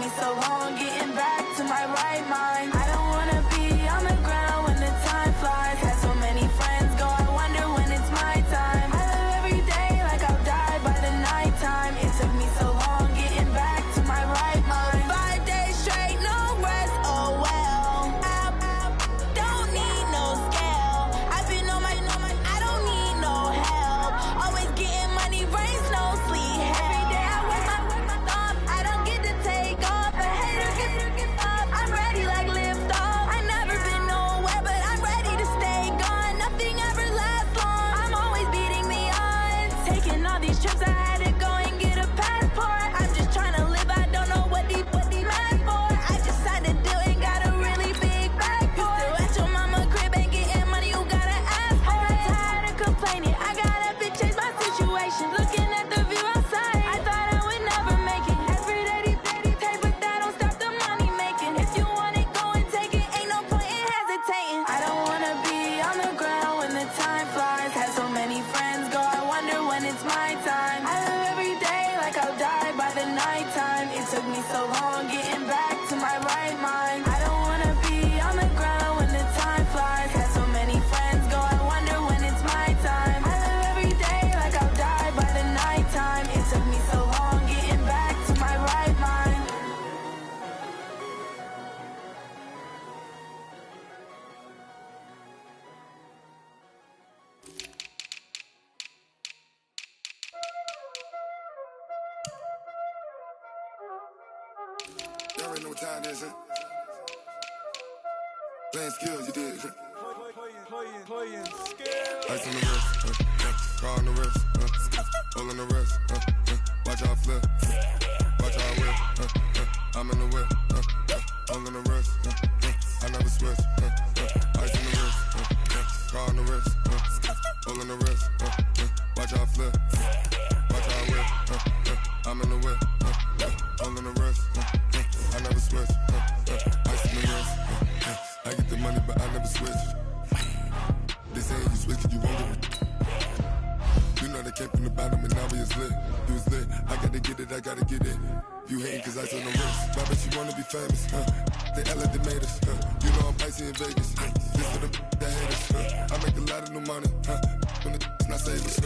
me so long getting back to my right mind. I don't wanna be on the ground when the time flies. Had so many friends go, I wonder when it's my time. I live every day like I'll die by the nighttime. It took me so long getting back to my right mind. 5 days straight, no rest, oh well. I don't need no scale. I've been on my, I don't need no help. Always getting money, rains, no sleep. Every day I work my thumb, I don't get to take off. A hater get up, I'm ready like lift off. I never been nowhere, but I'm ready to stay gone. Nothing ever lasts long, I'm always beating the odds. Taking all these trips, I had to go and get a passport. I'm just trying to live, I don't know what these mad for. I just signed a deal and got a really big bag for it. Still at your mama crib, ain't getting money, you gotta ask for it. I'm tired of complaining, I gotta change my situation. Looking at the view outside, I thought I would never make it. Every day they pay, but that don't stop the money making. If you want it, go and take it, ain't no point in hesitating. I don't wanna be on the ground when the time flies. Had so many friends go, I wonder when it's my time. I live every day like I'll die by the nighttime. It took me so long getting back to my right mind. I don't wanna be on the ground when the time flies. Had so many friends go, I wonder when it's my time. I live every day like I'll die by the nighttime. It took me so long getting back to my right mind. Y'all already know what time it is, huh? Playing skills, you did. Playing skills. Ice on the wrist, car on the wrist, hole in the wrist, watch out flip, watch out whip, I'm in the whip, hole in the wrist, I never switch, ice on the wrist, car on the wrist, hole in the wrist, watch out flip, watch out whip, I'm in the whip, hole in the wrist, I never switch, ice on the wrist, I get the money but I never switch. They say you switch it, you won't get it. You know they came from the bottom and now we is lit. You was lit, I gotta get it, I gotta get it. You hating cause I told no wrist. I bet you wanna be famous, They elevated us, You know I'm icy in Vegas, This for the that hate us, I make a lot of new money, When it's not savers,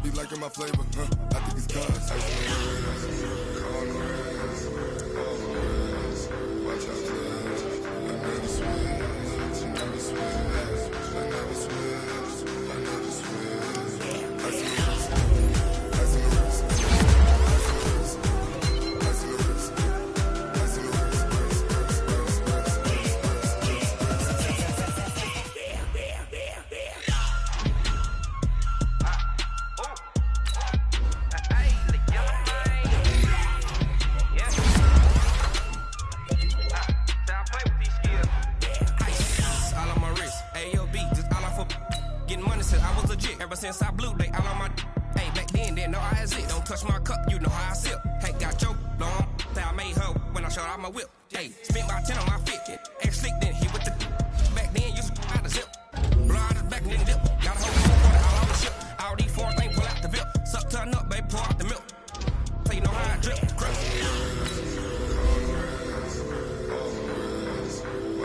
Be liking my flavor, I think it's cause ice on the wrist, on the wrist, on the wrist. Watch out, please. I never switch, I never switch. I never switch, I never switch. Ice in the wrist, ice in the wrist, ice in the wrist, ice in the wrist, Ever since I blew, they all on my. Hey, back then, didn't know I had it. Don't touch my cup, you know how I sip. Hey, got your long. That I made her when I showed out my whip. Hey, spent about 10 on my fit. Ex slick, then hit with the. Back then, used to out the zip. Blow out his back, then dip. Got a whole quarter all on the ship. All these four things pull out the VIP. Suck, turn up, baby, pour out the milk. So you know how I drip. Crush.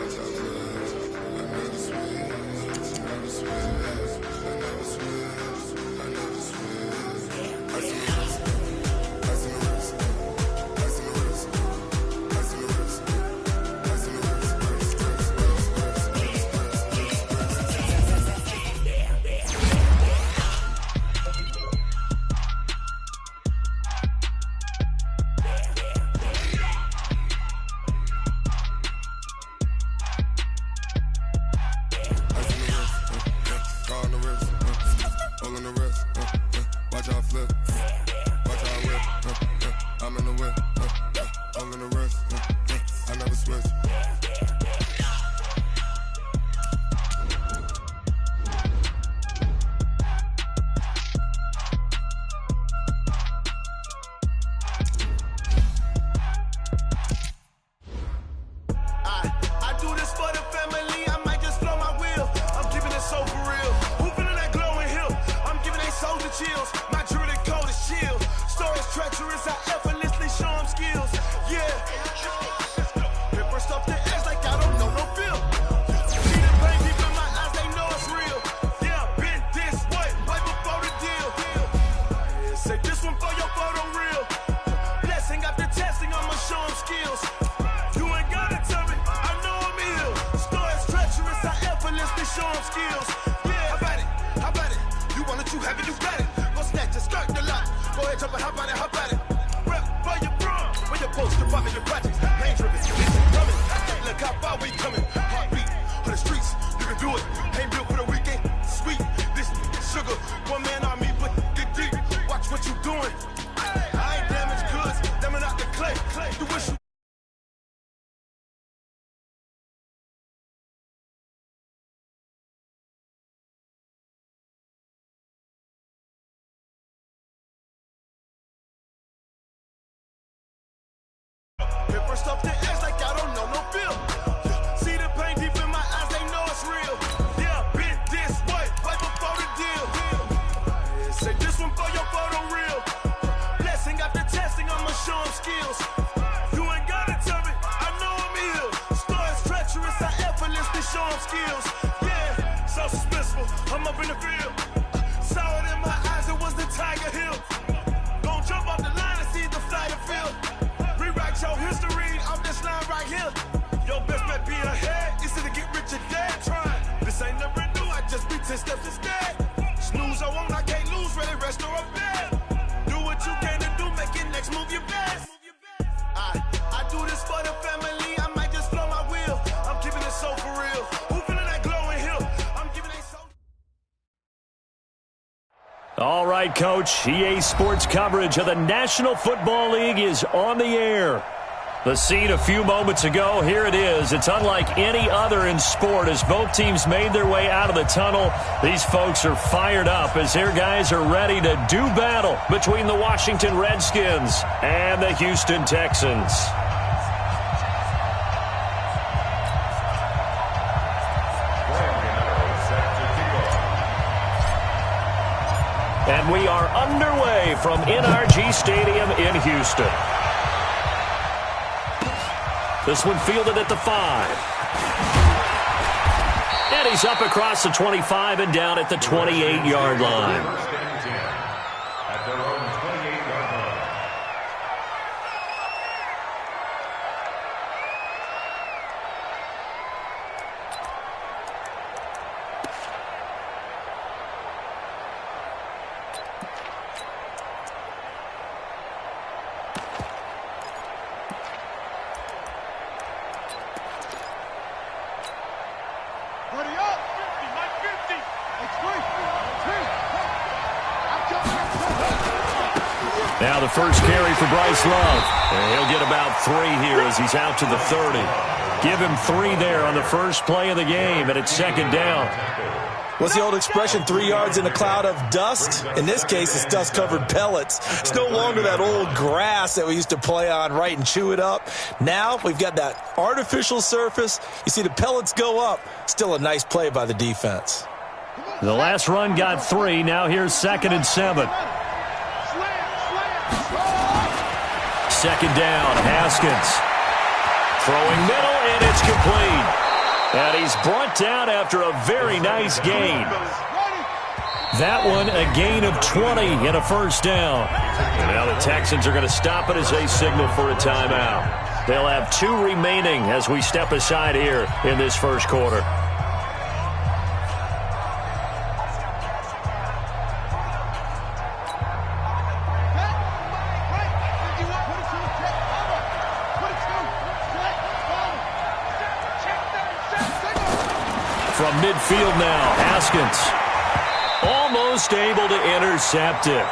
watch out, please. I never switch, I never switch. I never switch, I never switch. Ice in the wrist, ice in the wrist, ice in the wrist, ice in the wrist, ice in the post, you're popping the projects. Pain driven, coming. Look how far we coming. Heartbeat for the streets, you can do it. Ain't built for the weekend. Sweet, this sugar, one man on me, but get deep. Watch what you doing. I ain't damaged goods, damn out the clay. You wish you. First off the edge like I don't know no feel. See the pain deep in my eyes, they know it's real. Yeah, been this way, right before the deal. Say this one for your photo real. Blessing after testing, I'ma show them skills. You ain't gotta tell me, I know I'm ill. Stories treacherous, I effortlessly show them skills. Yeah, so suspenseful, I'm up in the field. Saw it in my eyes, it was the Tiger Hill. Don't jump off the line and see the flight of field. Rewrite your history off this line right here. Your best bet be ahead instead of get rich or dead trying. This ain't never new, I just be 10 steps instead. Snooze I won't, I can't lose, ready, rest or a bed. Do what you can to do, make it next move your best. I do this for the family, I might just blow my wheel. I'm keeping it so for real. Who feeling that glowing hill? I'm giving it so. All right, Coach. EA Sports coverage of the National Football League is on the air. The scene a few moments ago, here it is. It's unlike any other in sport as both teams made their way out of the tunnel. These folks are fired up as their guys are ready to do battle between the Washington Redskins and the Houston Texans. And we are underway from NRG Stadium in Houston. This one fielded at the 5. And he's up across the 25 and down at the 28-yard line. Now the first carry for Bryce Love. And he'll get about 3 here as he's out to the 30. Give him 3 there on the first play of the game, and it's second down. What's the old expression, 3 yards in a cloud of dust? In this case, it's dust-covered pellets. It's no longer that old grass that we used to play on, right, and chew it up. Now we've got that artificial surface. You see the pellets go up. Still a nice play by the defense. The last run got 3. Now here's 2nd and 7. Second down, Haskins. Throwing middle, and it's complete. And he's brought down after a very nice gain. That one, a gain of 20 and a first down. And now the Texans are going to stop it as they signal for a timeout. They'll have 2 remaining as we step aside here in this first quarter. From midfield now, Haskins almost able to intercept it.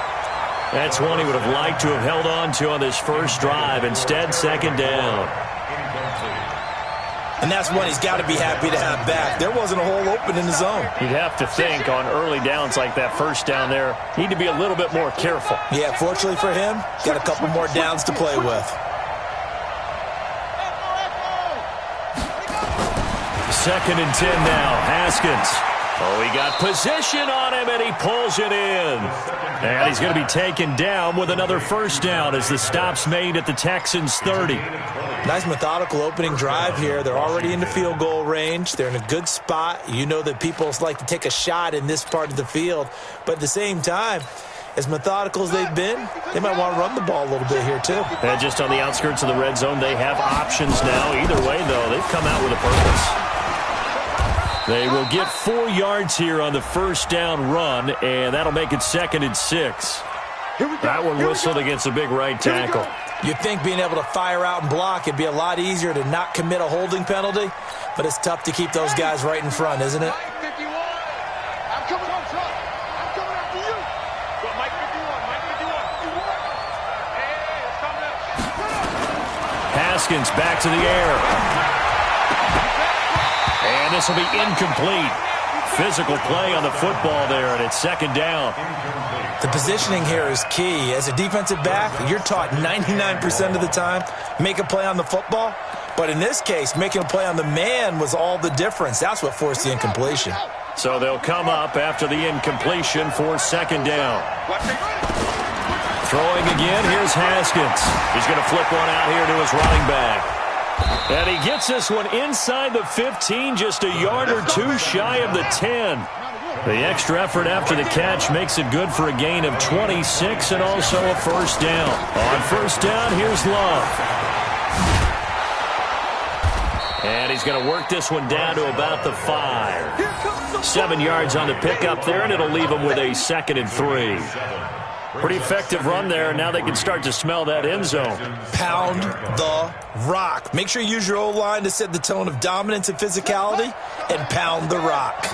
That's one he would have liked to have held on to on this first drive. Instead, second down. And that's one he's got to be happy to have back. There wasn't a hole open in the zone. You'd have to think on early downs like that first down there, need to be a little bit more careful. Yeah, fortunately for him, got a couple more downs to play with. Second and 10 now, Haskins. Oh, he got position on him, and he pulls it in. And he's going to be taken down with another first down as the stop's made at the Texans' 30. Nice methodical opening drive here. They're already in the field goal range. They're in a good spot. You know that people like to take a shot in this part of the field. But at the same time, as methodical as they've been, they might want to run the ball a little bit here too. And just on the outskirts of the red zone, they have options now. Either way, though, they've come out with a purpose. They will get 4 yards here on the first down run, and that'll make it 2nd and 6. That one whistled against a big right tackle. You'd think being able to fire out and block, it'd be a lot easier to not commit a holding penalty, but it's tough to keep those guys right in front, isn't it? I'm coming up front. I'm coming after you. But Mike 51. Hey, it's coming up. Haskins back to the air. And this will be incomplete. Physical play on the football there, and it's second down. The positioning here is key. As a defensive back, you're taught 99% of the time, make a play on the football. But in this case, making a play on the man was all the difference. That's what forced the incompletion. So they'll come up after the incompletion for second down. Throwing again, here's Haskins. He's going to flip one out here to his running back. And he gets this one inside the 15, just a yard or two shy of the 10. The extra effort after the catch makes it good for a gain of 26 and also a first down. On first down, here's Love. And he's going to work this one down to about the 5. 7 yards on the pickup there, and it'll leave him with a 2nd and 3. Pretty effective run there, and now they can start to smell that end zone. Pound the rock. Make sure you use your O-line to set the tone of dominance and physicality, and pound the rock.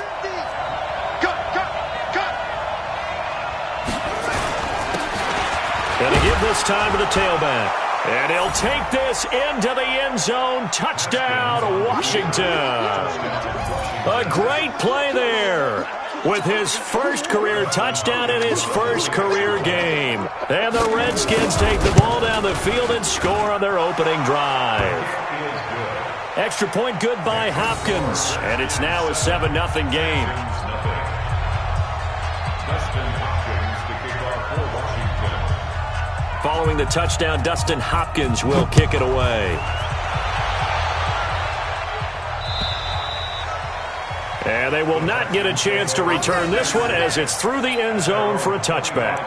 Gonna give this time to the tailback. And he'll take this into the end zone. Touchdown, Washington. A great play there with his first career touchdown in his first career game. And the Redskins take the ball down the field and score on their opening drive. Extra point good by Hopkins. And it's now a 7-0 game. Following the touchdown, Dustin Hopkins will kick it away. And they will not get a chance to return this one as it's through the end zone for a touchback.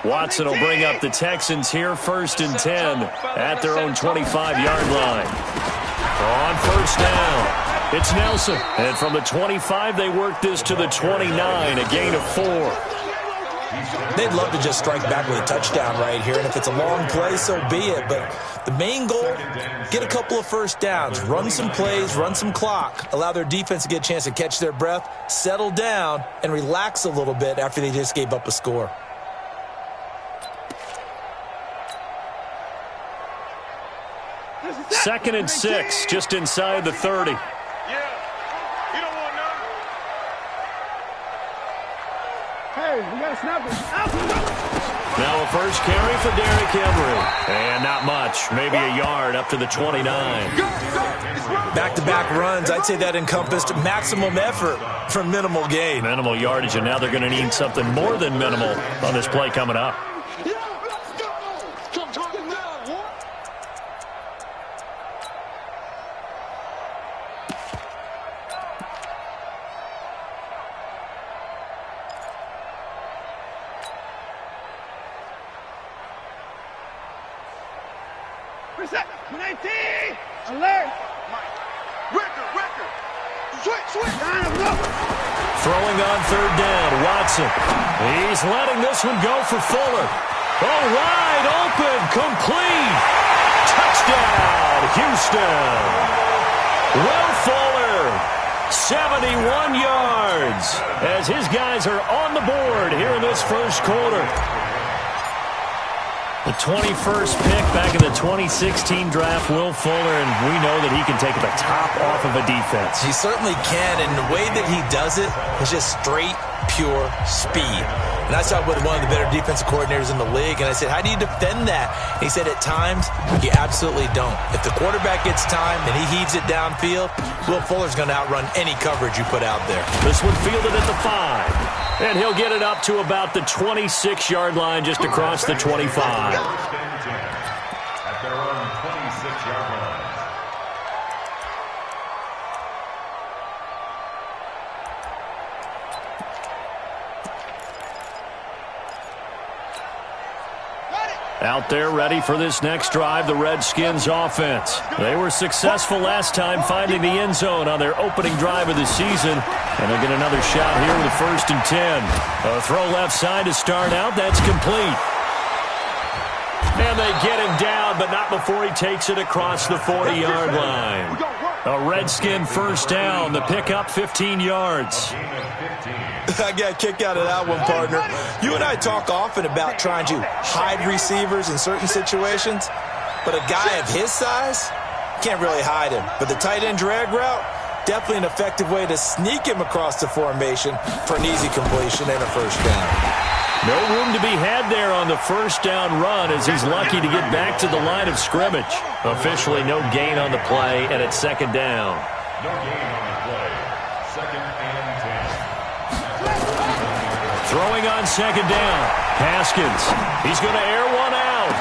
Watson will bring up the Texans here, 1st and 10 at their own 25-yard line. On first down, it's Nelson. And from the 25, they work this to the 29, a gain of 4. They'd love to just strike back with a touchdown right here, and if it's a long play, so be it. But the main goal, get a couple of first downs, run some plays, run some clock, allow their defense to get a chance to catch their breath, settle down, and relax a little bit after they just gave up a score. Second and 6, just inside the 30. Now a first carry for Derrick Henry. And not much, maybe a yard up to the 29. Back-to-back runs, I'd say that encompassed maximum effort for minimal gain. Minimal yardage, and now they're going to need something more than minimal on this play coming up. Throwing on third down, Watson. He's letting this one go for Fuller. Oh, wide open, complete. Touchdown, Houston. Will Fuller, 71 yards, as his guys are on the board here in this first quarter. The 21st pick back in the 2016 draft, Will Fuller, and we know that he can take the top off of a defense. He certainly can, and the way that he does it is just straight, pure speed. And I talked with one of the better defensive coordinators in the league, and I said, how do you defend that? And he said, at times, you absolutely don't. If the quarterback gets time and he heaves it downfield, Will Fuller's going to outrun any coverage you put out there. This one fielded at the 5. And he'll get it up to about the 26-yard line just across the 25. at their own 26-yard line. Out there ready for this next drive, the Redskins offense. They were successful last time finding the end zone on their opening drive of the season. And they'll get another shot here with a 1st and 10. A throw left side to start out. That's complete. And they get him down, but not before he takes it across the 40-yard line. A Redskin first down. The pickup 15 yards. I got a kick out of that one, partner. You and I talk often about trying to hide receivers in certain situations, but a guy of his size can't really hide him. But the tight end drag route, definitely an effective way to sneak him across the formation for an easy completion and a first down. No room to be had there on the first down run as he's lucky to get back to the line of scrimmage. Officially no gain on the play, and it's 2nd down. No gain on the play. 2nd and 10. Throwing on 2nd down. Haskins. He's going to air one out.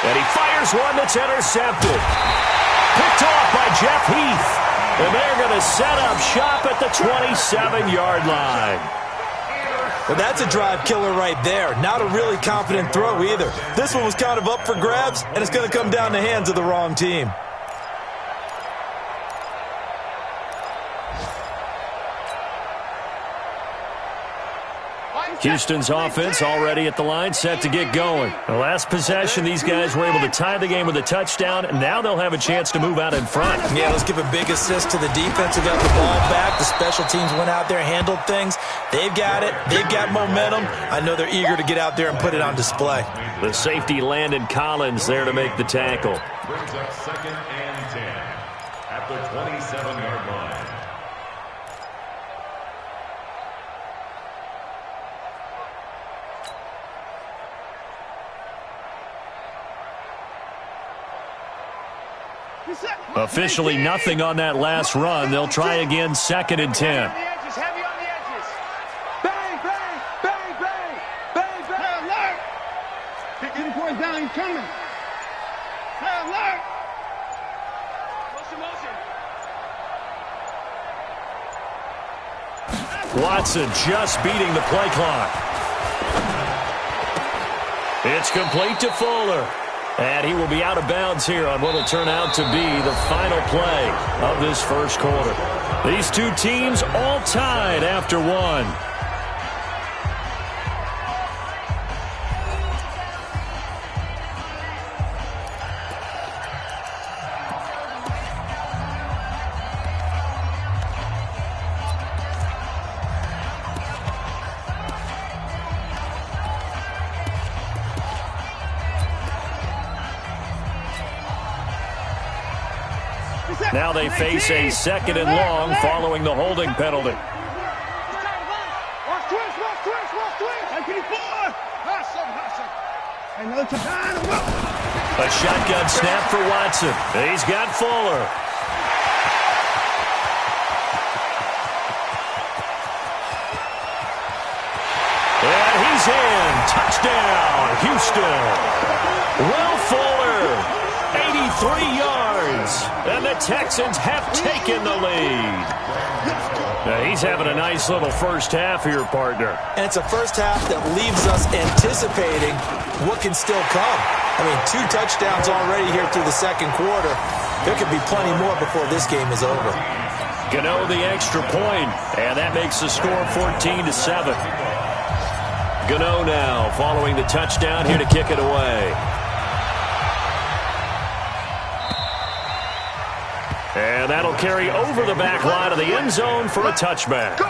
And he fires one that's intercepted. Picked off by Jeff Heath. And they're going to set up shop at the 27-yard line. Well, that's a drive killer right there. Not a really confident throw either. This one was kind of up for grabs, and it's going to come down the hands of the wrong team. Houston's offense already at the line, set to get going. The last possession, these guys were able to tie the game with a touchdown, and now they'll have a chance to move out in front. Yeah, let's give a big assist to the defense who got the ball back. The special teams went out there, handled things. They've got it. They've got momentum. I know they're eager to get out there and put it on display. The safety, Landon Collins, there to make the tackle. Brings up 2nd and 10 at the 27-yard line. Officially nothing on that last run. They'll try again, 2nd and 10. Heavy on the edges. Bang, bang, bang, bang, bang, bang. Alert. Getting points down, he's coming. Alert. Motion. Watson just beating the play clock. It's complete to Fuller. And he will be out of bounds here on what will turn out to be the final play of this first quarter. These two teams all tied after one. Now they face a 2nd and long following the holding penalty. Watch twist, watch twist, watch twist. Hey, can he forward? Another time. A shotgun snap for Watson. He's got Fuller. And he's in. Touchdown, Houston. Will Fuller, 83 yards. And the Texans have taken the lead. Now he's having a nice little first half here, partner. And it's a first half that leaves us anticipating what can still come. I mean, 2 touchdowns already here through the second quarter. There could be plenty more before this game is over. Gano the extra point, and that makes the score 14-7. Gano now following the touchdown here to kick it away. And that'll carry over the back line of the end zone for a touchback.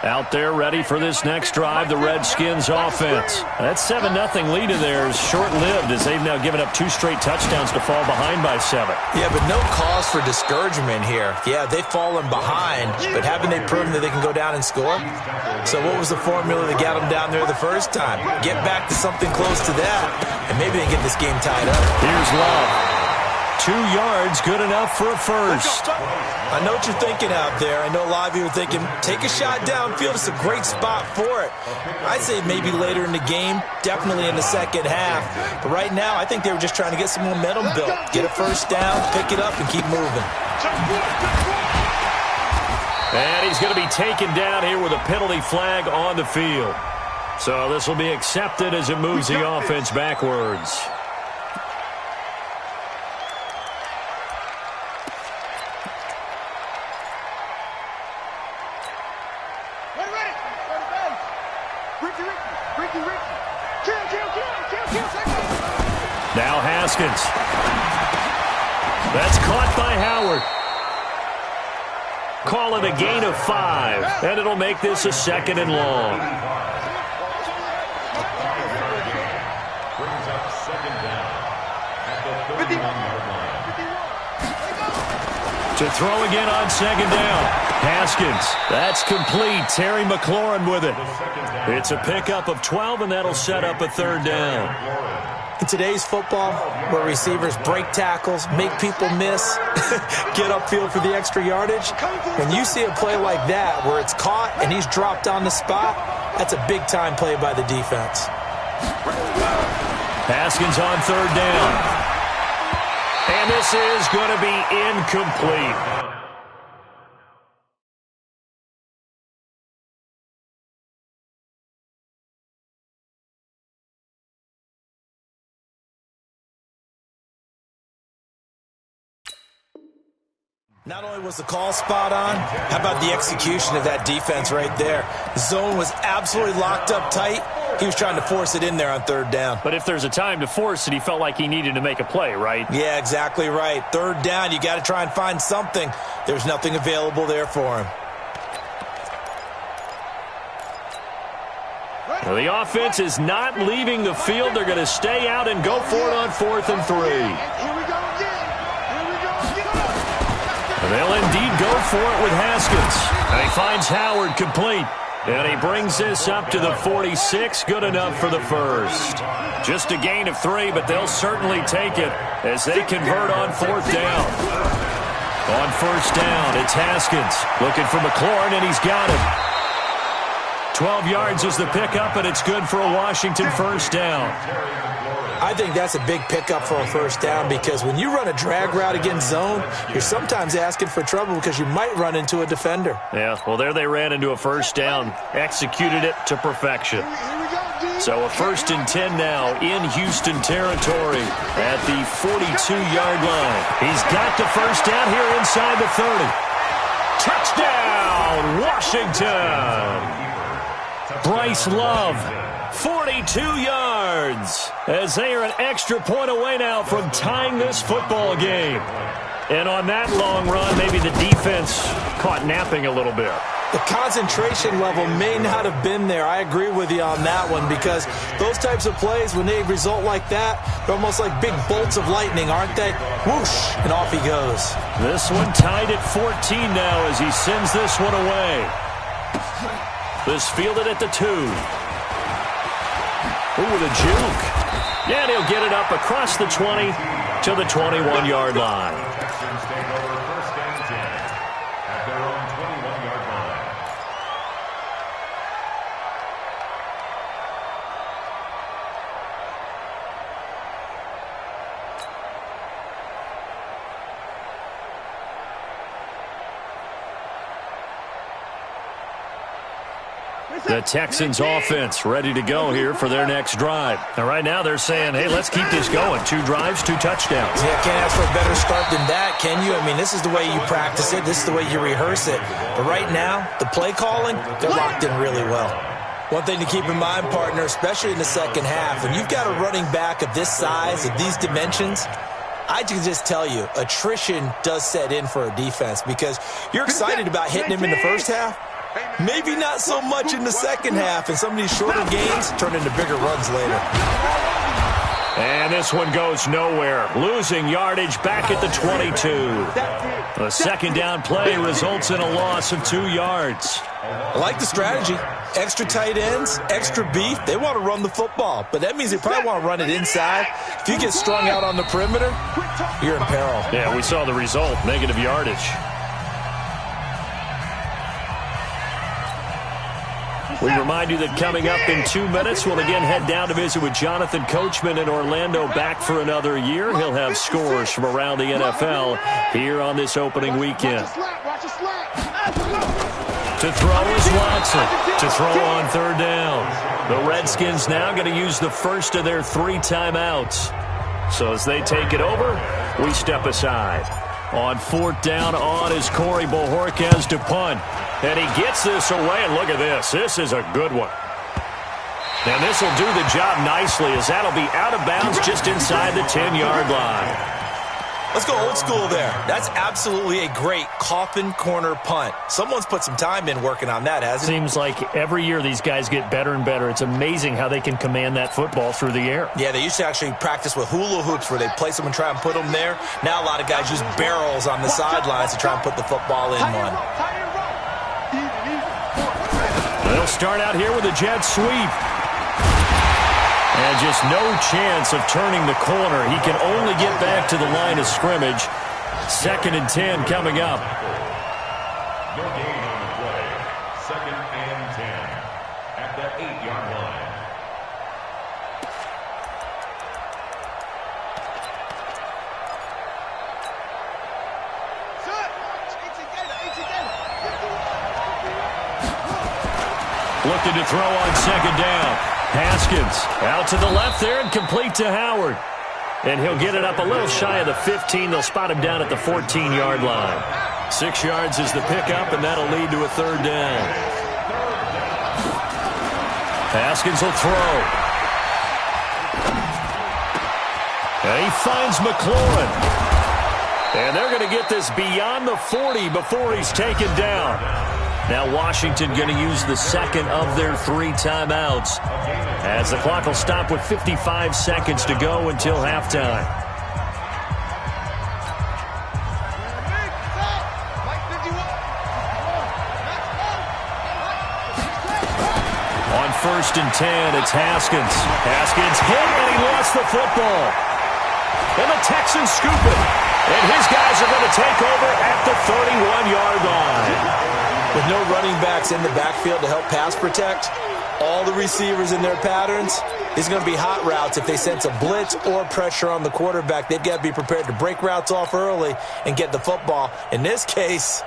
Out there ready for this next drive, the Redskins offense. That 7-0 lead of theirs short-lived as they've now given up 2 straight touchdowns to fall behind by 7. Yeah, but no cause for discouragement here. Yeah, they've fallen behind, but haven't they proven that they can go down and score? So what was the formula that got them down there the first time? Get back to something close to that, and maybe they get this game tied up. Here's Love. 2 yards, good enough for a first. I know what you're thinking out there. I know a lot of you are thinking, take a shot downfield. It's a great spot for it. I'd say maybe later in the game, definitely in the second half. But right now, I think they were just trying to get some momentum built. Get a first down, pick it up, and keep moving. And he's going to be taken down here with a penalty flag on the field. So this will be accepted as it moves the offense backwards. Now Haskins. That's caught by Howard. Call it a gain of 5, and it'll make this a 2nd and long. Brings up 2nd down at the 31-yard line. To throw again on 2nd down. Haskins. That's complete. Terry McLaurin with it. It's a pickup of 12, and that'll set up a 3rd down. In today's football, where receivers break tackles, make people miss, get upfield for the extra yardage, when you see a play like that where it's caught and he's dropped on the spot, that's a big-time play by the defense. Haskins on 3rd down. And this is going to be incomplete. Not only was the call spot on, how about the execution of that defense right there? The zone was absolutely locked up tight. He was trying to force it in there on 3rd down. But if there's a time to force it, he felt like he needed to make a play, right? Yeah, exactly right. 3rd down, you got to try and find something. There's nothing available there for him. Well, the offense is not leaving the field. They're going to stay out and go for it on 4th and 3. They'll indeed go for it with Haskins. And he finds Howard complete. And he brings this up to the 46. Good enough for the first. Just a gain of 3, but they'll certainly take it as they convert on 4th down. On 1st down, it's Haskins looking for McLaurin, and he's got him. 12 yards is the pickup, and it's good for a Washington 1st down. I think that's a big pickup for a 1st down because when you run a drag route against zone, you're sometimes asking for trouble because you might run into a defender. Yeah, well, there they ran into a 1st down, executed it to perfection. So a 1st and 10 now in Houston territory at the 42-yard line. He's got the 1st down here inside the 30. Touchdown, Washington! Bryce Love, 42 yards, as they are an extra point away now from tying this football game. And on that long run, maybe the defense caught napping a little bit. The concentration level may not have been there. I agree with you on that one because those types of plays, when they result like that, they're almost like big bolts of lightning, aren't they? Whoosh, and off he goes. This one tied at 14 now as he sends this one away. This fielded at the 2. Ooh, with a juke. Yeah, and he'll get it up across the 20 to the 21-yard line. The Texans offense ready to go here for their next drive. And right now they're saying, hey, let's keep this going. 2 drives, 2 touchdowns. Yeah, can't ask for a better start than that, can you? I mean, this is the way you practice it. This is the way you rehearse it. But right now, the play calling, they're locked in really well. One thing to keep in mind, partner, especially in the second half, when you've got a running back of this size, of these dimensions, I can just tell you, attrition does set in for a defense because you're excited about hitting him in the first half. Maybe not so much in the second half, and some of these shorter gains turn into bigger runs later. And this one goes nowhere. Losing yardage back at the 22. A second down play results in a loss of 2 yards. I like the strategy. Extra tight ends, extra beef. They want to run the football, but that means they probably want to run it inside. If you get strung out on the perimeter, you're in peril. Yeah, we saw the result, negative yardage. We remind you that coming up in 2 minutes, we'll again head down to visit with Jonathan Coachman in Orlando, back for another year. He'll have scores from around the NFL here on this opening weekend. To throw is Watson. To throw on third down. The Redskins now going to use the first of their 3 timeouts. So as they take it over, we step aside. On 4th down, on is Corey Bojorquez to punt. And he gets this away, and look at this. This is a good one. And this will do the job nicely, as that'll be out of bounds just inside the 10-yard line. Let's go old school there. That's absolutely a great coffin corner punt. Someone's put some time in working on that, hasn't it? Seems like every year these guys get better and better. It's amazing how they can command that football through the air. Yeah, they used to actually practice with hula hoops where they place them and try and put them there. Now a lot of guys use barrels on the sidelines to try and put the football in one. They'll start out here with a jet sweep. And just no chance of turning the corner. He can only get back to the line of scrimmage. 2nd and 10 coming up. No gain on the play. 2nd and 10 at the 8-yard line. Looking to throw on 2nd down. Haskins out to the left there and complete to Howard. And he'll get it up a little shy of the 15. They'll spot him down at the 14-yard line. 6 yards is the pickup, and that'll lead to a 3rd down. Haskins will throw. And he finds McLaurin. And they're going to get this beyond the 40 before he's taken down. Now Washington going to use the 2nd of their 3 timeouts, as the clock will stop with 55 seconds to go until halftime. On 1st and 10, it's Haskins. Haskins hit, and he lost the football. And the Texans scoop it. And his guys are going to take over at the 31-yard line. With no running backs in the backfield to help pass protect, all the receivers in their patterns, it's going to be hot routes. If they sense a blitz or pressure on the quarterback, they've got to be prepared to break routes off early and get the football. In this case,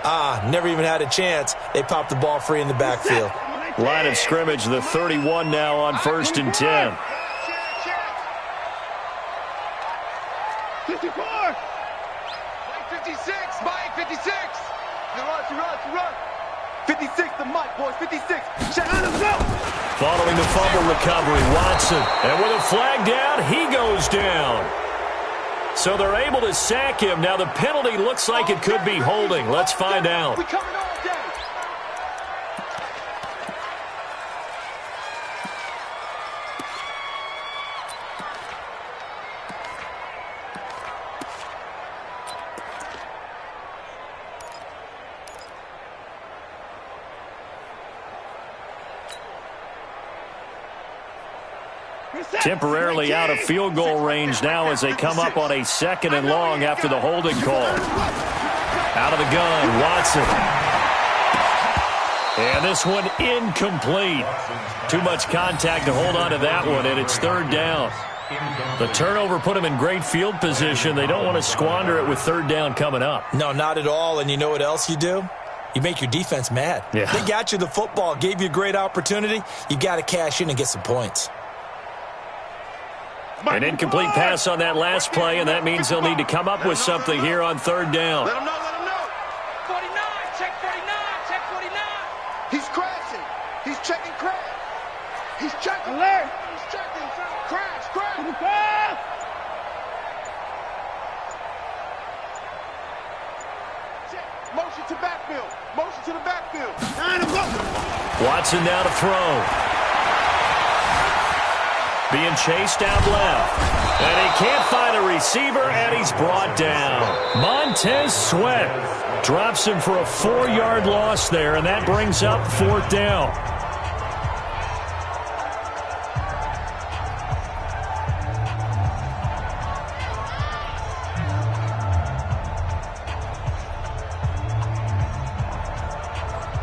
never even had a chance. They popped the ball free in the backfield. Line of scrimmage, the 31 now on 1st and 10. 54! Mike 56! Mike 56! Run! 56 to Mike, boys, 56. Let's go! Following the fumble recovery, Watson. And with a flag down, he goes down. So they're able to sack him. Now the penalty looks like it could be holding. Let's find out. We coming all day. Temporarily out of field goal range now as they come up on a 2nd and long after the holding call. Out of the gun, Watson. And this one incomplete. Too much contact to hold on to that one, and it's 3rd down. The turnover put them in great field position. They don't want to squander it with 3rd down coming up. No, not at all. And you know what else you do? You make your defense mad. Yeah. They got you the football, gave you a great opportunity. You got to cash in and get some points. An incomplete pass on that last play, and that means they'll need to come up with something here on 3rd down. Let him know. 49, check 49. He's crashing. He's checking crash. He's checking. Alert. He's checking. Crash. Motion to backfield. Motion to the backfield. Watson now to throw. being chased out left. And he can't find a receiver, and he's brought down. Montez Sweat drops him for a 4-yard loss there, and that brings up 4th down.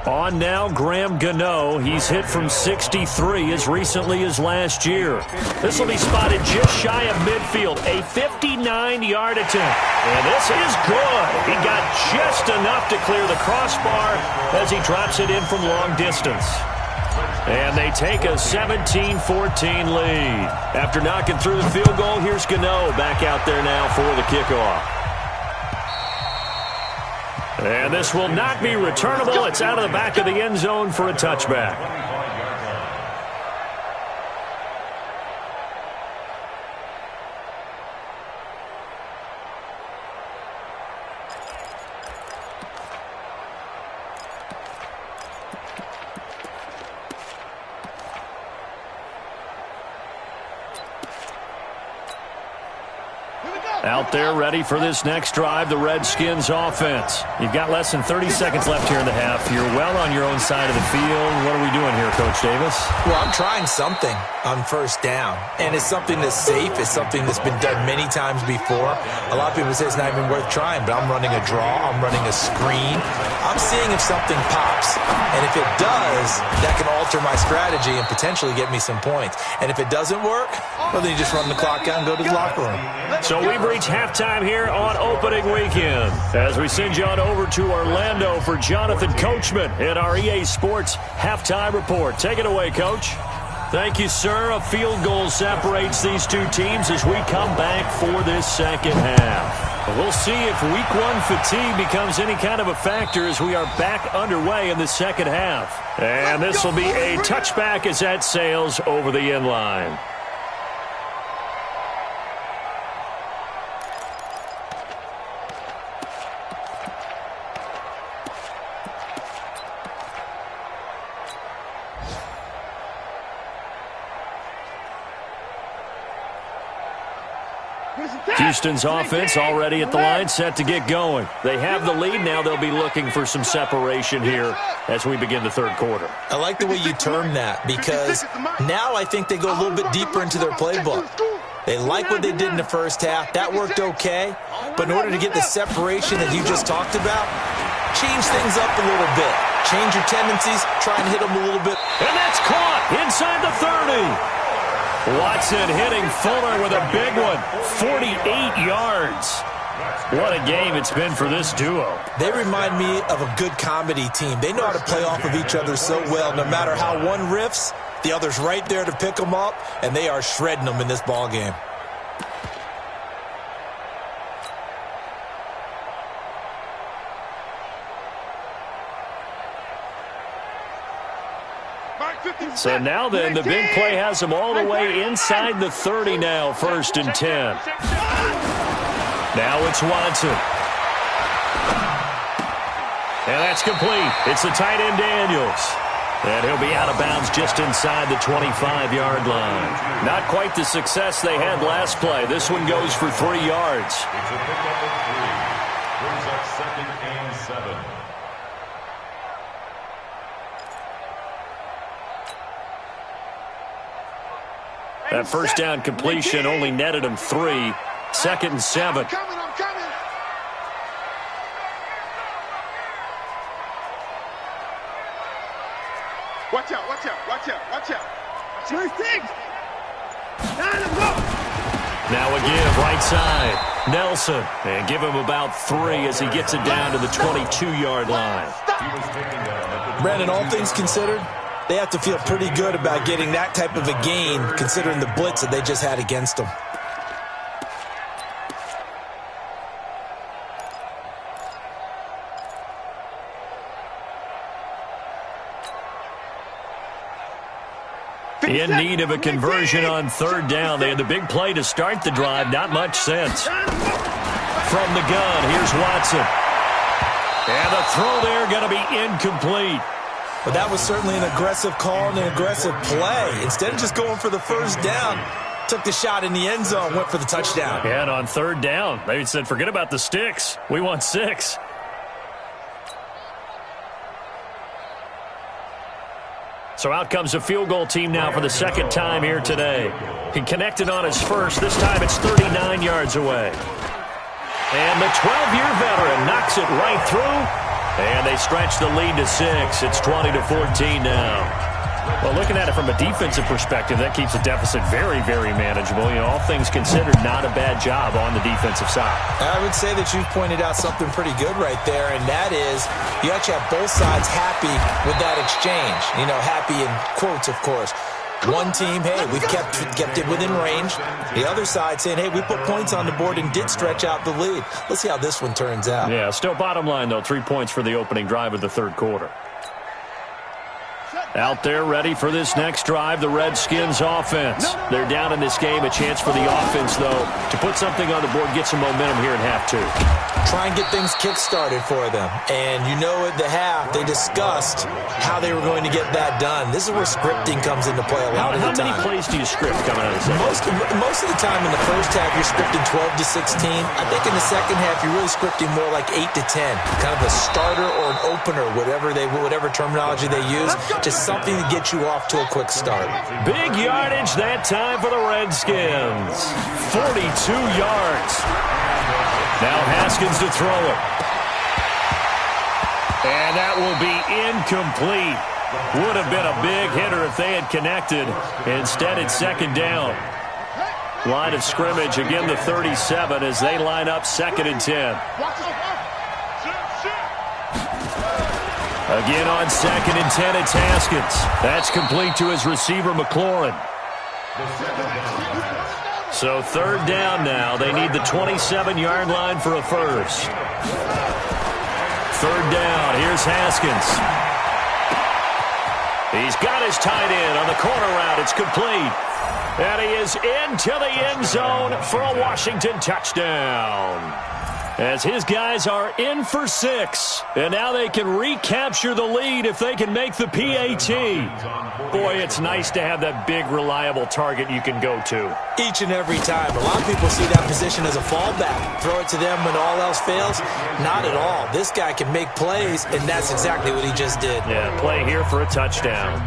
On now, Graham Gano. He's hit from 63 as recently as last year. This will be spotted just shy of midfield. A 59-yard attempt. And this is good. He got just enough to clear the crossbar as he drops it in from long distance. And they take a 17-14 lead. After knocking through the field goal, here's Gano back out there now for the kickoff. And this will not be returnable. It's out of the back of the end zone for a touchback. Out there ready for this next drive, the Redskins offense. You've got less than 30 seconds left here in the half. You're well on your own side of the field. What are we doing here, Coach Davis? Well, I'm trying something on first down, and it's something that's safe. It's something that's been done many times before. A lot of people say it's not even worth trying, but I'm running a draw. I'm running a screen. I'm seeing if something pops, and if it does, that can alter my strategy and potentially get me some points. And if it doesn't work, well, then you just run the clock out and go to the locker room. So we've reached halftime here on opening weekend as we send you on over to Orlando for Jonathan Coachman in our EA Sports Halftime Report. Take it away, Coach. Thank you, sir. A field goal separates these two teams as we come back for this second half. We'll see if week one fatigue becomes any kind of a factor as we are back underway in the second half. And this will be a touchback as that sails over the end line. Houston's offense already at the line, set to get going. They have the lead. Now they'll be looking for some separation here as we begin the third quarter. I like the way you term that because now I think they go a little bit deeper into their playbook. They like what they did in the first half. That worked okay. But in order to get the separation that you just talked about, change things up a little bit. Change your tendencies. Try and hit them a little bit. And that's caught inside the 30. Watson hitting Fuller with a big one, 48 yards. What a game it's been for this duo. They remind me of a good comedy team. They know how to play off of each other so well. No matter how one riffs, the other's right there to pick them up, and they are shredding them in this ball game. So now then, the big play has them all the way inside the 30 now, 1st and 10. Now it's Watson. And that's complete. It's the tight end Daniels. And he'll be out of bounds just inside the 25-yard line. Not quite the success they had last play. This one goes for 3 yards. It's a pickup of 3. Brings up 2nd and 7. That first down completion only netted him 3. 2nd and 7. I'm coming. Watch out. First thing. Now a give, right side. Nelson. And give him about 3 as he gets it down to the 22-yard line. Brandon, all things considered, they have to feel pretty good about getting that type of a gain considering the blitz that they just had against them. In need of a conversion on 3rd down. They had the big play to start the drive. Not much sense. From the gun, here's Watson. And the throw there going to be incomplete. But that was certainly an aggressive call and an aggressive play. Instead of just going for the first down, took the shot in the end zone, went for the touchdown. Yeah, and on third down, they said, forget about the sticks. We want 6. So out comes a field goal team now for the second time here today. He connected on his first. This time it's 39 yards away. And the 12-year veteran knocks it right through. And they stretch the lead to 6. It's 20-14 now. Well, looking at it from a defensive perspective, that keeps the deficit very, very manageable. You know, all things considered, not a bad job on the defensive side. I would say that you've pointed out something pretty good right there, and that is you actually have both sides happy with that exchange. You know, happy in quotes, of course. One team, hey, we kept it within range. The other side saying, hey, we put points on the board and did stretch out the lead. Let's see how this one turns out. Yeah, still bottom line, though, 3 points for the opening drive of the third quarter. Out there ready for this next drive, the Redskins offense. They're down in this game. A chance for the offense, though, to put something on the board, get some momentum here in half 2. Try and get things kick-started for them. And you know at the half, they discussed how they were going to get that done. This is where scripting comes into play a lot of the time. How many plays do you script coming out of the second? Most of the time in the first half, you're scripting 12 to 16. I think in the second half, you're really scripting more like 8 to 10. Kind of a starter or an opener, whatever terminology they use. Just something to get you off to a quick start. Big yardage that time for the Redskins. 42 yards. Now Haskins to throw it. And that will be incomplete. Would have been a big hitter if they had connected. Instead, it's second down. Line of scrimmage, again the 37 as they line up 2nd and 10. Again on 2nd and 10, it's Haskins. That's complete to his receiver, McLaurin. So third down now. They need the 27-yard line for a first. Third down. Here's Haskins. He's got his tight end on the corner route. It's complete. And he is into the end zone for a Washington touchdown. As his guys are in for 6. And now they can recapture the lead if they can make the PAT. Boy, it's nice to have that big, reliable target you can go to. Each and every time. A lot of people see that position as a fallback. Throw it to them when all else fails. Not at all. This guy can make plays, and that's exactly what he just did. Yeah, play here for a touchdown.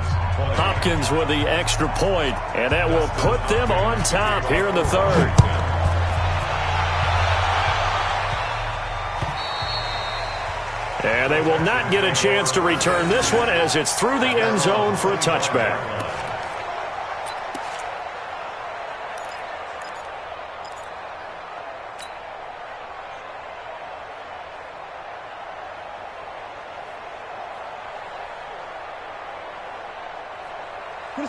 Hopkins with the extra point, and that will put them on top here in the third. And they will not get a chance to return this one as it's through the end zone for a touchback.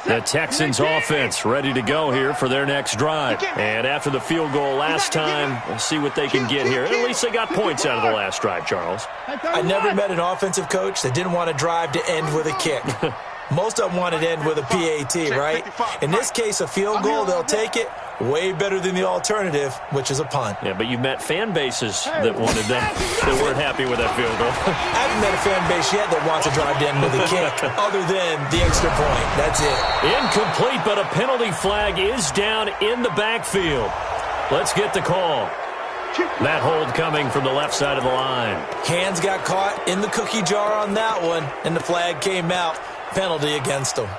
The Texans offense ready to go here for their next drive. And after the field goal last time, we'll see what they can get here. At least they got points out of the last drive, Charles. I never met an offensive coach that didn't want to drive to end with a kick. Most of them wanted to end with a PAT, right? In this case, a field goal, they'll take it. Way better than the alternative, which is a punt. Yeah, but you've met fan bases that wanted that weren't happy with that field goal. I haven't met a fan base yet that wants to drive to end with a kick, other than the extra point. That's it. Incomplete, but a penalty flag is down in the backfield. Let's get the call. That hold coming from the left side of the line. Hands got caught in the cookie jar on that one, and the flag came out. Penalty against them.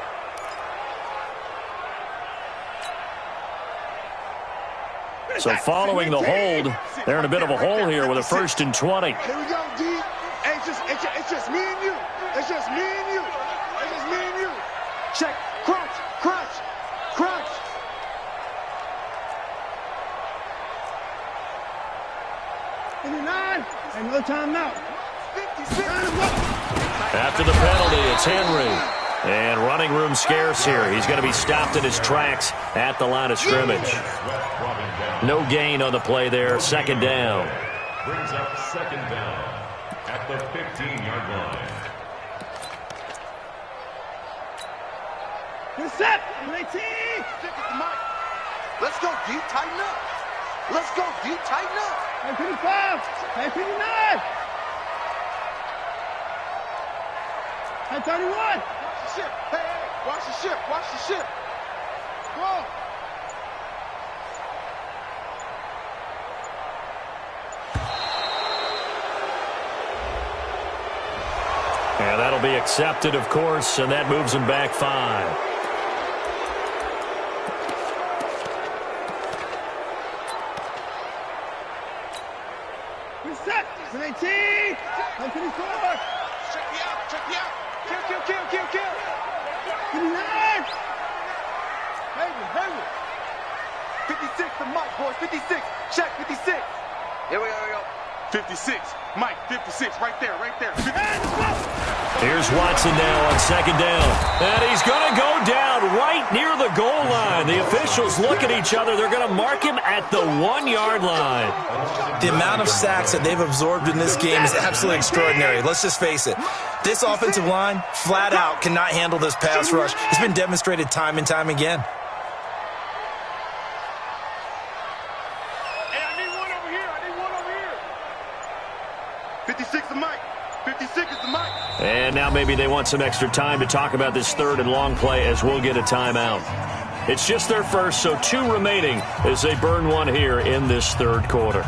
So following the hold, they're in a bit of a hole here with a 1st and 20. Here we go, D. Hey, it's just me and you. It's just me and you. It's just me and you. Check. Crunch. Crunch. Crunch. Another timeout. After the penalty, it's Henry. And running room scarce here. He's going to be stopped in his tracks at the line of scrimmage. No gain on the play there. 2nd down. Brings up 2nd down at the 15-yard line. Good set. 19. Let's go deep, tighten up. Let's go deep, tighten up. 9:55. 9:59. 9:31. Watch the ship. Hey, watch the ship. Watch the ship. Go. That'll be accepted, of course, and that moves him back 5. Reset. 18. 124. Check me out. Check me out. Kill. 59. Heavy. 56 to Mike, boys. 56. Check 56. Here we go. 56. Mike, 56. Right there. Here's Watson now on second down. And he's going to go down right near the goal line. The officials look at each other. They're going to mark him at the 1-yard line. The amount of sacks that they've absorbed in this game is absolutely extraordinary. Let's just face it. This offensive line, flat out, cannot handle this pass rush. It's been demonstrated time and time again. Hey, I need one over here. 56 to Mike. 56 is the Mike. And now maybe they want some extra time to talk about this third and long play as we'll get a timeout. It's just their first, so 2 remaining as they burn one here in this third quarter.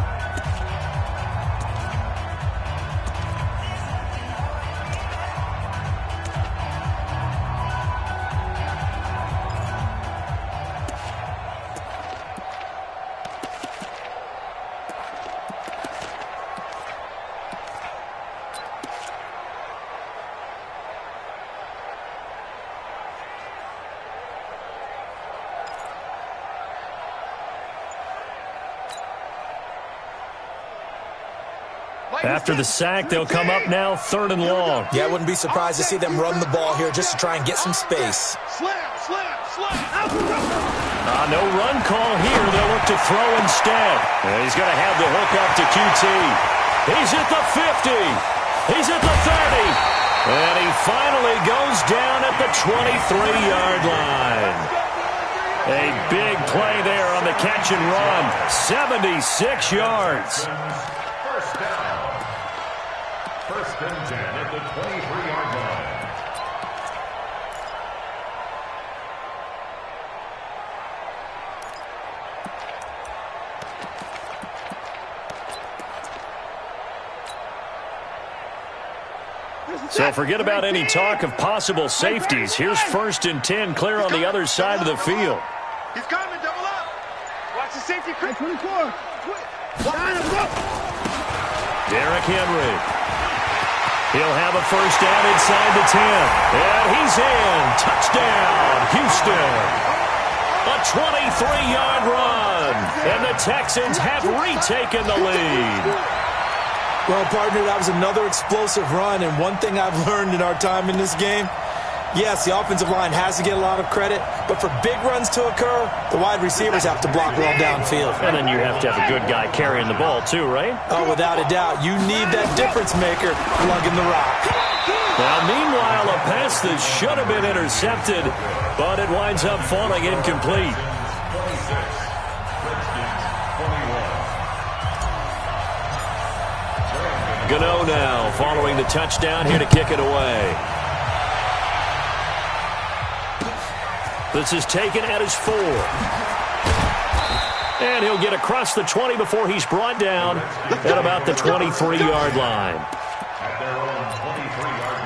After the sack, they'll come up now third and long. Yeah, I wouldn't be surprised to see them run the ball here just to try and get some space. No run call here. They'll look to throw instead. And he's going to have the hook up to QT. He's at the 50. He's at the 30. And he finally goes down at the 23-yard line. A big play there on the catch and run. 76 yards. First and 10 at the 23-yard line. So forget about any talk of possible safeties. Here's 1st and 10, clear on the other side of the field. He's coming, double up. Watch the safety. 24. Derrick Henry. He'll have a first down inside the 10. And he's in. Touchdown, Houston. A 23-yard run. And the Texans have retaken the lead. Well, partner, that was another explosive run, and one thing I've learned in our time in this game, yes, the offensive line has to get a lot of credit, but for big runs to occur, the wide receivers have to block well downfield. And then you have to have a good guy carrying the ball too, right? Oh, without a doubt. You need that difference maker lugging the rock. Now, meanwhile, a pass that should have been intercepted, but it winds up falling incomplete. Gano now following the touchdown here to kick it away. This is taken at his 4. And he'll get across the 20 before he's brought down at about the 23-yard line. At their own 23-yard line.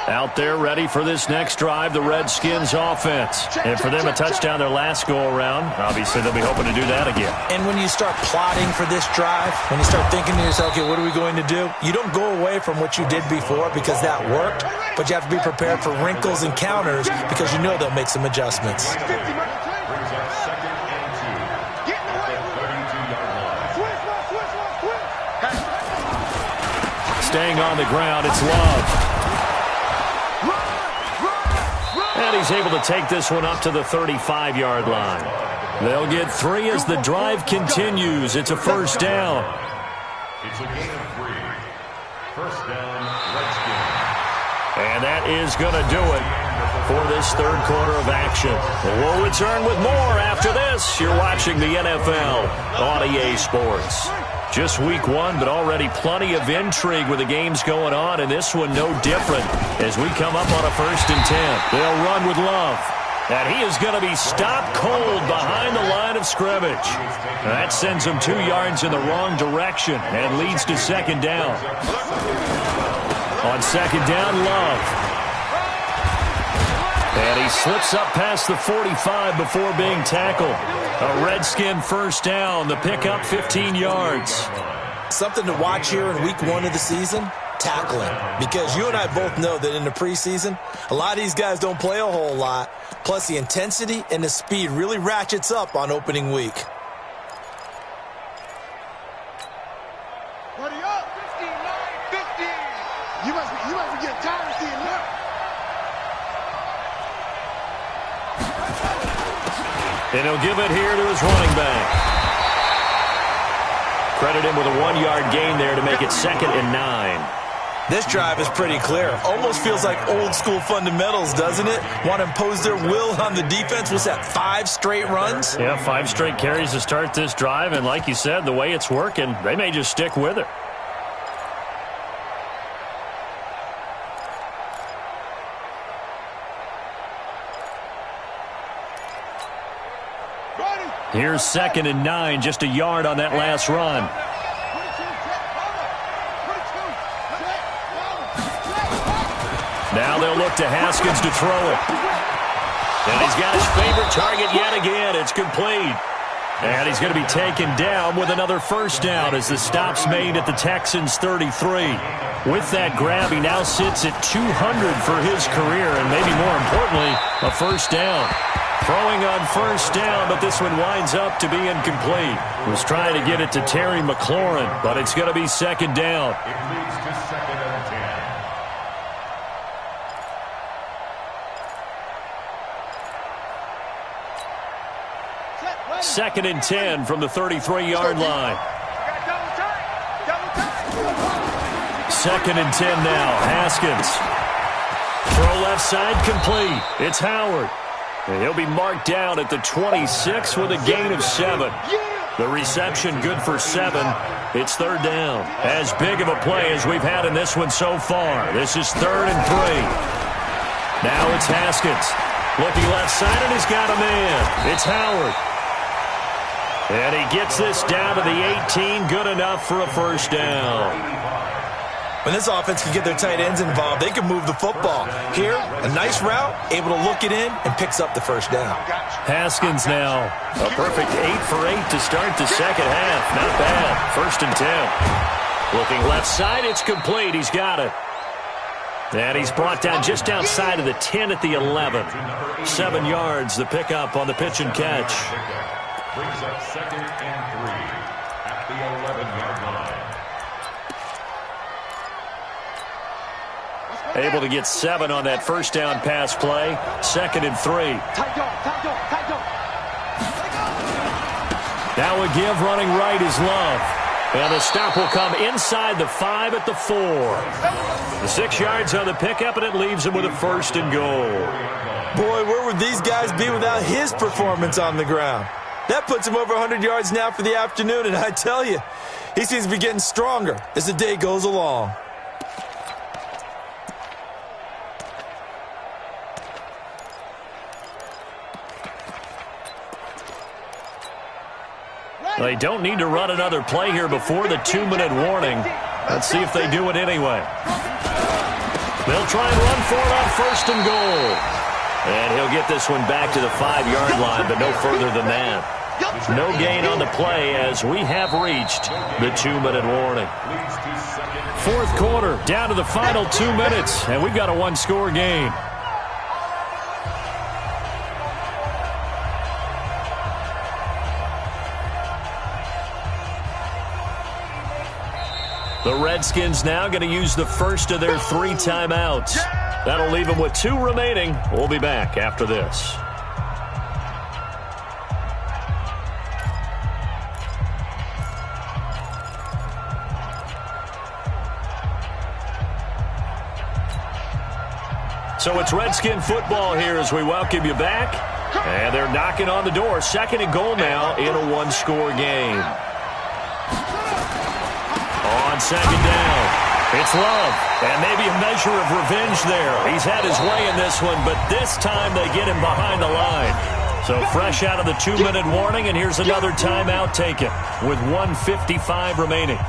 Out there ready for this next drive, the Redskins offense. And for them, a touchdown their last go-around. Obviously, they'll be hoping to do that again. And when you start plotting for this drive, when you start thinking to yourself, okay, what are we going to do? You don't go away from what you did before because that worked, but you have to be prepared for wrinkles and counters because you know they'll make some adjustments. Brings up 2nd and 2 at the 32-yard line. Staying on the ground, it's Love. And he's able to take this one up to the 35-yard line. They'll get 3 as the drive continues. It's a first down. It's a gain of 3. First down, Redskins. And that is going to do it for this third quarter of action. We'll return with more after this. You're watching the NFL on EA Sports. Just week 1, but already plenty of intrigue with the games going on, and this one no different as we come up on a 1st and 10. They'll run with Love. And he is going to be stopped cold behind the line of scrimmage. That sends him 2 yards in the wrong direction and leads to second down. On second down, Love. And he slips up past the 45 before being tackled. A Redskin first down. The pickup 15 yards. Something to watch here in week 1 of the season, tackling. Because you and I both know that in the preseason, a lot of these guys don't play a whole lot. Plus, the intensity and the speed really ratchets up on opening week. Buddy up! 59-50! You must be getting tired of seeing that. And he'll give it here to his running back. Credit him with a 1-yard gain there to make it 2nd and 9. This drive is pretty clear. Almost feels like old-school fundamentals, doesn't it? Want to impose their will on the defense. What's that, 5 straight runs? Yeah, 5 straight carries to start this drive. And like you said, the way it's working, they may just stick with it. Here's 2nd and 9, just a yard on that last run. Now they'll look to Haskins to throw it. And he's got his favorite target yet again. It's complete. And he's going to be taken down with another first down as the stop's made at the Texans' 33. With that grab, he now sits at 200 for his career, and maybe more importantly, a first down. Throwing on first down, but this one winds up to be incomplete. Was trying to get it to Terry McLaurin, but it's going to be second down. It leads to 2nd and 10. 2nd and 10 from the 33-yard line. 2nd and 10 now. Haskins. Throw left side complete. It's Howard. And he'll be marked down at the 26 with a gain of 7. The reception good for 7. It's 3rd down. As big of a play as we've had in this one so far. This is 3rd and 3. Now it's Haskins. Looking left side, and he's got a man. It's Howard. And he gets this down to the 18. Good enough for a first down. When this offense can get their tight ends involved, they can move the football. Here, a nice route, able to look it in, and picks up the first down. Haskins now. A perfect 8 for 8 to start the second half. Not bad. 1st and 10. Looking left side, it's complete. He's got it. And he's brought down just outside of the 10 at the 11. 7 yards, the pickup on the pitch and catch. Brings up 2nd and 3 at the 11-yard line. Able to get 7 on that first down pass play. 2nd and 3. Now a give running right is Love. And the stop will come inside the 5 at the 4. The 6 yards on the pickup, and it leaves him with a 1st and goal. Boy, where would these guys be without his performance on the ground? That puts him over 100 yards now for the afternoon, and I tell you, he seems to be getting stronger as the day goes along. They don't need to run another play here before the 2-minute warning. Let's see if they do it anyway. They'll try and run for it on 1st and goal. And he'll get this one back to the 5-yard line, but no further than that. No gain on the play as we have reached the 2-minute warning. 4th quarter, down to the final 2 minutes, and we've got a 1-score game. The Redskins now going to use the first of their 3 timeouts. That'll leave them with 2 remaining. We'll be back after this. So it's Redskin football here as we welcome you back. And they're knocking on the door. 2nd and goal now in a 1-score game. On 2nd down. It's Love, and maybe a measure of revenge there. He's had his way in this one, but this time they get him behind the line. So fresh out of the 2-minute warning, and here's another timeout taken with 1:55 remaining.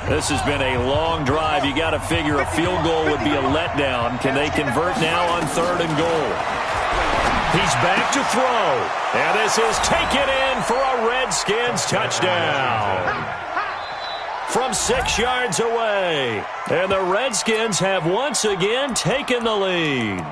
This has been a long drive. You got to figure a field goal would be a letdown. Can they convert now on 3rd and goal? He's back to throw. And this is taken in for a Redskins touchdown. From 6 yards away. And the Redskins have once again taken the lead.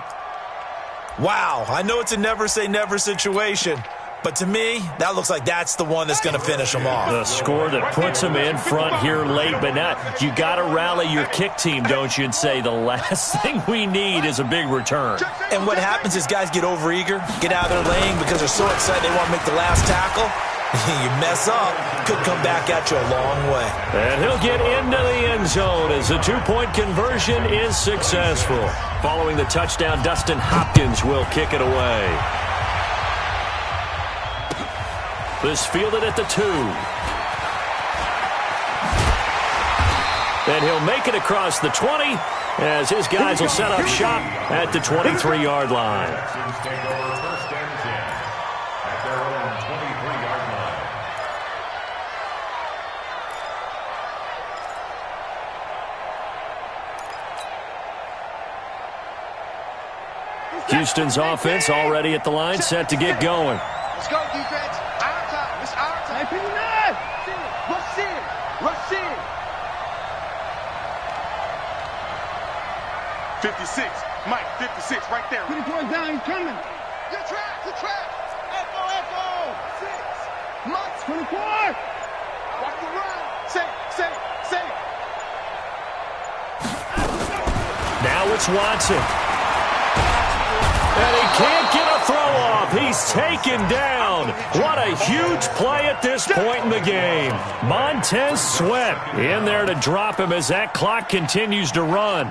Wow, I know it's a never-say-never situation. But to me, that looks like that's the one that's going to finish them off. The score that puts them in front here late, but now you got to rally your kick team, don't you, and say the last thing we need is a big return. And what happens is guys get overeager, get out of their lane because they're so excited they want to make the last tackle. You mess up, could come back at you a long way. And he'll get into the end zone as the 2-point conversion is successful. Following the touchdown, Dustin Hopkins will kick it away. This fielded at the 2. And he'll make it across the 20 as his guys will set up shop at the 23-yard line. Take over 1st and 10 at their own 23-yard line. Houston's offense already at the line, set to get going. Let's go, defense. Our time. It's our time. Rush in. Rush in. 56. Mike, 56 right there. 24 down. He's coming. Good track. Good track. Echo. 6. Mike. 24. Walk the run. Say. Now it's Watson. And he can't get a throw off. He's taken down. What a huge play at this point in the game. Montez Sweat in there to drop him as that clock continues to run.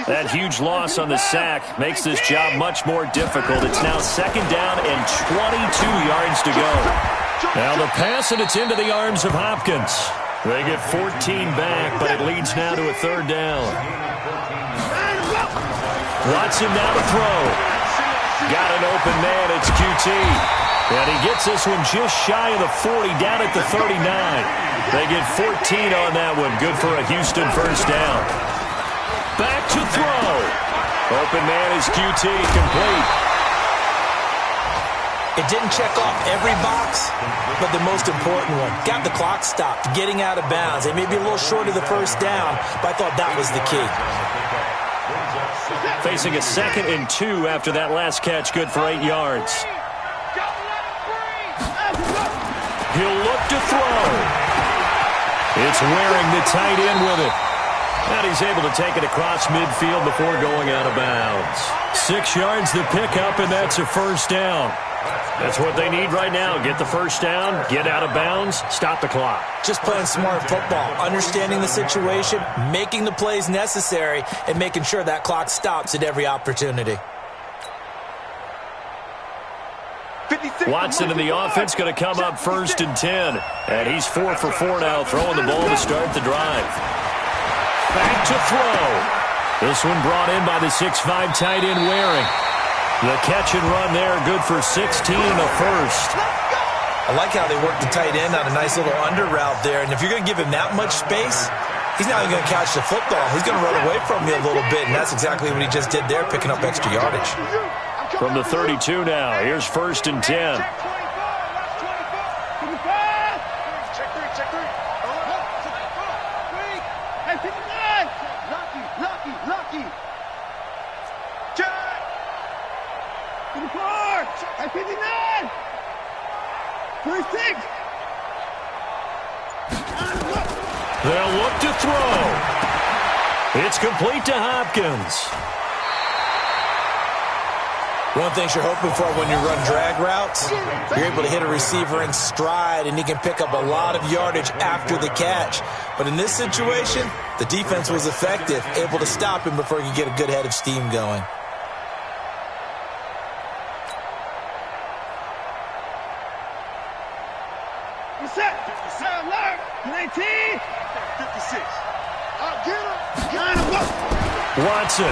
That huge loss on the sack makes this job much more difficult. It's now 2nd down and 22 yards to go. Now the pass, and it's into the arms of Hopkins. They get 14 back, but it leads now to a 3rd down. Watson now to throw. Got an open man, it's QT. And he gets this one just shy of the 40, down at the 39. They get 14 on that one. Good for a Houston 1st down. Back to throw. Open man is QT, complete. It didn't check off every box, but the most important one. Got the clock stopped, getting out of bounds. They may be a little short of the 1st down, but I thought that was the key. Facing a 2nd and 2 after that last catch, good for 8 yards. He'll look to throw. It's Waring, the tight end, with it. And he's able to take it across midfield before going out of bounds. 6 yards to pick up, and that's a 1st down. That's what they need right now. Get the 1st down, get out of bounds, stop the clock. Just playing smart football, understanding the situation, making the plays necessary, and making sure that clock stops at every opportunity. Watson in the offense going to come up 1st and 10. And he's 4 for 4 now, throwing the ball to start the drive. Back to throw. This one brought in by the 6'5" tight end Waring. The catch and run there, good for 16 and a 1st. I like how they work the tight end on a nice little under route there. And if you're going to give him that much space, he's not even going to catch the football. He's going to run away from you a little bit, and that's exactly what he just did there, picking up extra yardage. From the 32 now, here's 1st and 10. They'll look to throw. It's complete to Hopkins. One of the things you're hoping for when you run drag routes, you're able to hit a receiver in stride, and he can pick up a lot of yardage after the catch. But in this situation, the defense was effective, able to stop him before he could get a good head of steam going. What's that? 57, alert! 19, 56. I'll get him. Line him up. Watson.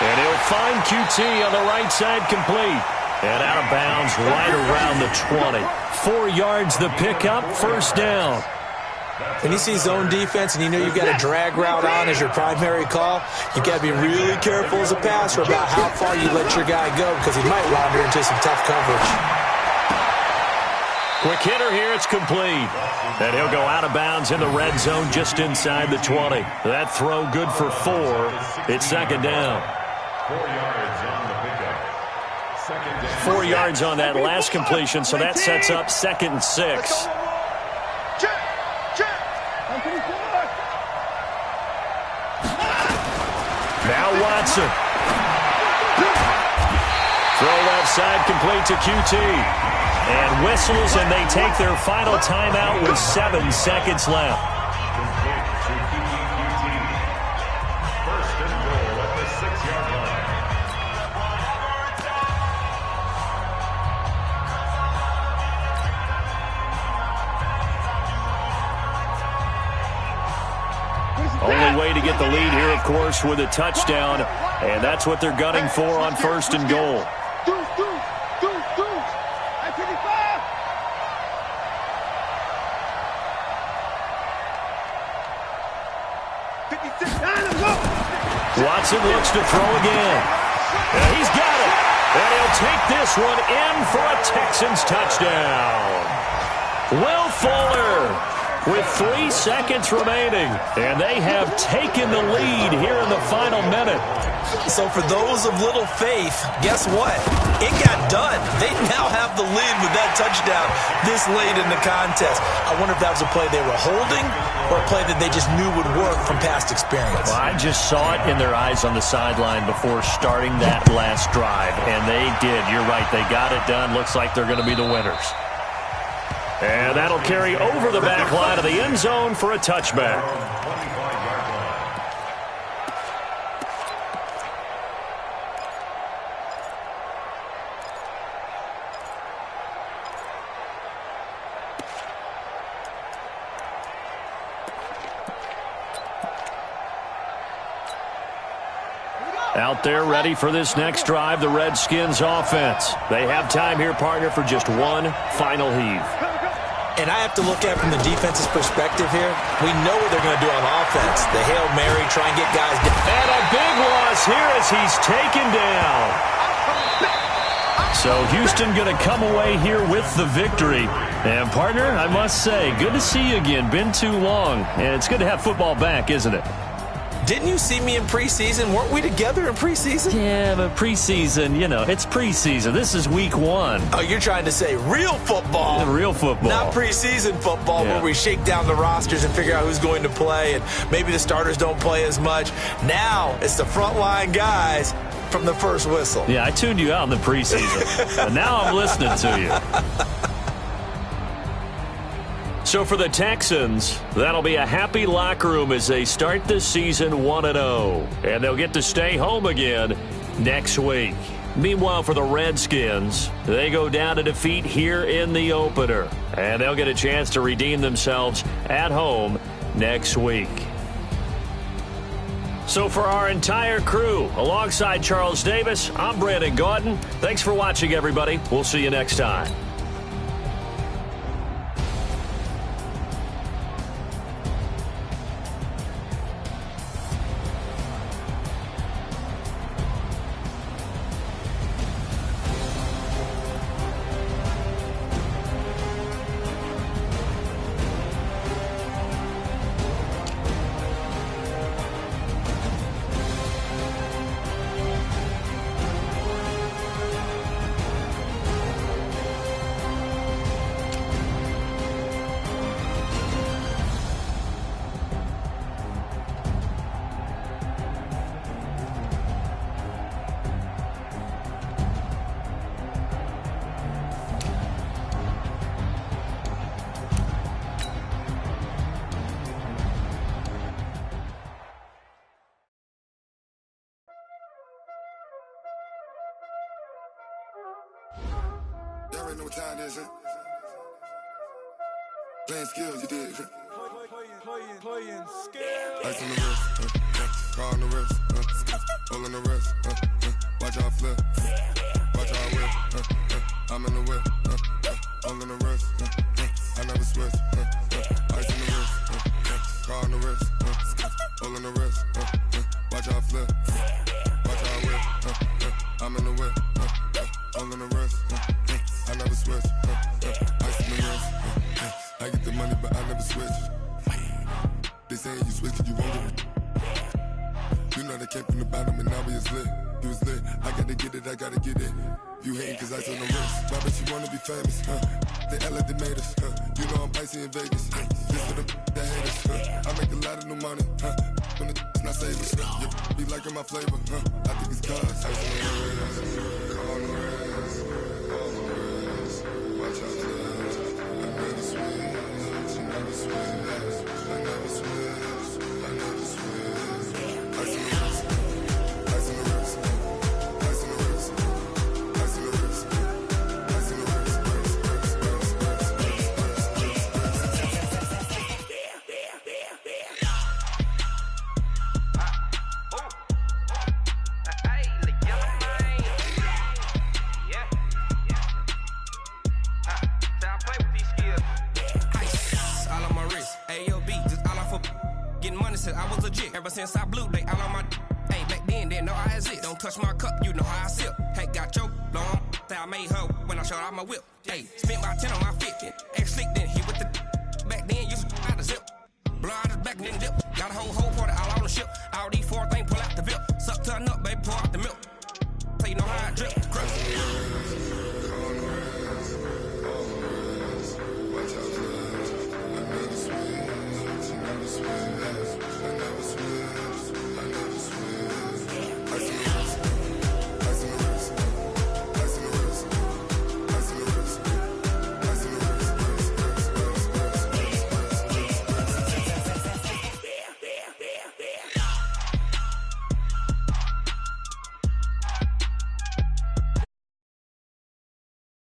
And he'll find QT on the right side, complete. And out of bounds right around the 20. 4 yards the pickup, first down. When you see zone defense and you know you've got a drag route on as your primary call, you've got to be really careful as a passer about how far you let your guy go because he might wander into some tough coverage. Quick hitter here, it's complete. And he'll go out of bounds in the red zone just inside the 20. That throw good for 4. It's second down. 4 yards on the pickup. Second down. 4 yards on that last completion, so that sets up 2nd and 6. Now Watson. Throw left side, complete to QT. And whistles, and they take their final timeout with 7 seconds left. Complete to QT. First and goal at the 6-yard line. Only way to get the lead here, of course, with a touchdown. And that's what they're gunning for on first and goal. Watson looks to throw again. And he's got it. And he'll take this one in for a Texans touchdown. Will Fuller with 3 seconds remaining. And they have taken the lead here in the final minute. So for those of little faith, guess what? It got done. They now have the lead with that touchdown this late in the contest. I wonder if that was a play they were holding or a play that they just knew would work from past experience. Well, I just saw it in their eyes on the sideline before starting that last drive, and they did. You're right. They got it done. Looks like they're going to be the winners. And that'll carry over the back line of the end zone for a touchback. Out there ready for this next drive, the Redskins offense. They have time here, partner, for just one final heave. And I have to look at it from the defense's perspective here. We know what they're going to do on offense. The Hail Mary, try and get guys down. And a big loss here as he's taken down. So Houston going to come away here with the victory. And, partner, I must say, good to see you again. Been too long. And it's good to have football back, isn't it? Didn't you see me in preseason? Weren't we together in preseason? Yeah, but preseason, you know, it's preseason. This is week 1. Oh, you're trying to say real football. Yeah, real football. Not preseason football where we shake down the rosters and figure out who's going to play, and maybe the starters don't play as much. Now it's the frontline guys from the first whistle. Yeah, I tuned you out in the preseason, but now I'm listening to you. So for the Texans, that'll be a happy locker room as they start this season 1-0. And they'll get to stay home again next week. Meanwhile, for the Redskins, they go down to defeat here in the opener. And they'll get a chance to redeem themselves at home next week. So for our entire crew, alongside Charles Davis, I'm Brandon Gaudin. Thanks for watching, everybody. We'll see you next time. already know what time it is, huh? Playing skills, you did, huh? Playing skills. Ice on the wrist, car on the wrist, hole on the wrist, watch how I flip, watch how I whip, I'm in the whip, hole on the wrist, I never switch, ice on the wrist, car on the wrist, hole on the wrist, watch how I flip, watch how I whip, I'm in the whip, hole on the wrist, I never switch, ice on the wrist, I get the money but I never switch. They saying you switch cause you won't get it. You know they came from the bottom and now we is lit. You was lit, I gotta get it, I gotta get it. You hating cause ice on the wrist. Why bet you wanna be famous, They act like they made us, You know I'm icy in Vegas, Just for the that hate us, I make a lot of new money, When the not savers, You be liking my flavor, I think it's cause ice on the wrist, on the wrist, on the wrist. Watch out for that, I never switch, I never switch. I never switch, I never switch. Ice on the wrist, ice on the wrist, ice on the wrist, ice on the wrist, ice on the wrist, I was legit ever since I blew they all on my hey back then didn't know I exist. Don't touch my cup, you know how I sip. Hey, got choked long that I made her when I showed out my whip. Hey, spent about 10 on my 50. Ex slick then hit with the back then used to out the zip. Blow out his back and then dip. Got a whole party all on the ship. All these four things pull out the VIP. Suck to a nut, baby, pour out the milk. So you know how I drip. Crush.